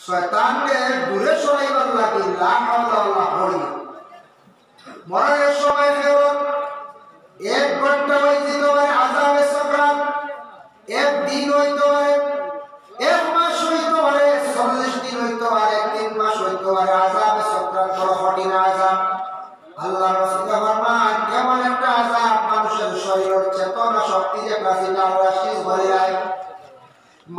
শয়তানকে দূরে সরাইবার লাগি লা হাওলা ওয়ালা পড়ি মরণের সময় ফেরত 1 ঘন্টা হইতে পারে আযাবে সাকরাত, 1 দিন হইতে পারে, 1 মাস হইতে পারে, 40 দিন হইতে পারে, 3 মাস হইতে পারে। আযাবে সাকরাত বড় কঠিন আযাব। আল্লাহ রাসূল ফরমান কেমন একটা আযাব, মানুষের শরীরের চেতনা শক্তি যে প্রাচীন আল্লাহ শীষ ভরে যায়,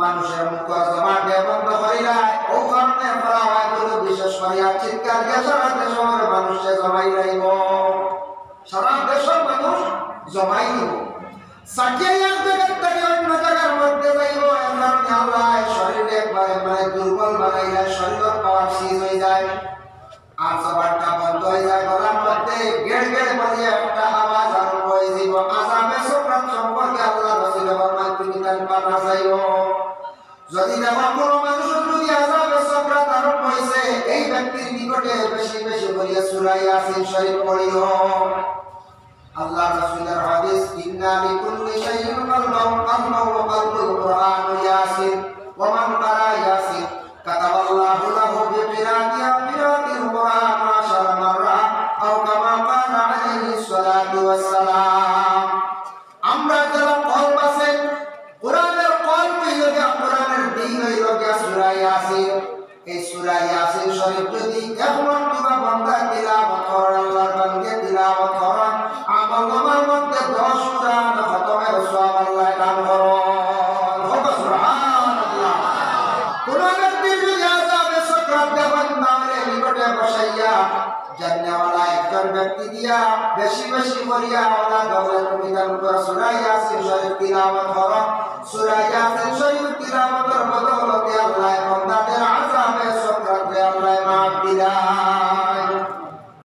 মানুষের মুখ জবানকে বন্ধ করে যায়। ও কারণে বলা হয় কোনো বিশেষ করিয়া চিৎকার দিয়ে সারা দেশের মানুষে জমাই রাইব, সারা দেশের মানুষ জমাই দিব, সাকিয়ে এক জায়গার থেকে অন্য জায়গার মধ্যে যাইব। এমন আল্লাহ শরীরে একবারে মানে দুর্বল বানাই যায়, শরীরের পাওয়ার শীষ হয়ে যায়, আর জবানটা বন্ধ হয়ে যায়, গলার মধ্যে গেড় গেড় বলে একটা আওয়াজ আরম্ভ হয়ে যাব। আযাবে সাকরাত সম্পর্কে আল্লাহ রাসূল ফরমান তুমি জানবা না যাইও। যদি দেখো কোনো মানুষের যদি আযাবে সাকরাত আরম্ভ হইছে, এই ব্যক্তির নিকটে বেশি বেশি বলিয়া সূরা ইয়াসিন শরীফ পড়িও। আল্লাহ রাসূলের হাদিস ইন্না লিকুল্লি শাইইন কালবাও কালবাও ওয়া কালবুল কুরআন ইয়াসিন ওয়া মান ক্বারা ইয়াসিন কাতাবাল্লাহু লাহু বিকিরাতিল কুরআন 10 মাররা আও কামা ক্বালা আলাইহিস সালাতু ওয়াস সালাম। আমরা যারা কলব আছে কোরআনের কলব হইলো কোরআনের দিন হইলো সূরা ইয়াসিন। এই সূরা ইয়াসিন শরীফ যদি একবার তোমরা বান্দা তিলাওয়াত করেন, আল্লাহর বান্দা তিলাওয়াত করেন, আমলনামার মধ্যে 10 কোরআন খতমের সওয়াব আল্লাহ দান করেন। হবে সুবহানাল্লাহ। কোরআনের দিন যদি আযাবে সাকরাত দেবেন তাহলে নিকটে বসাইয়া জান্নাতওয়ালা একজন ব্যক্তি দিয়া বেশি বেশি করিয়া ওলা দৌলত তুমি দান করো। সূরা ইয়াসিন শরীফ তিলাওয়াত করো। সূরা ইয়াসিন শরীফ তিলাওয়াতের বদৌলতে আল্লাহ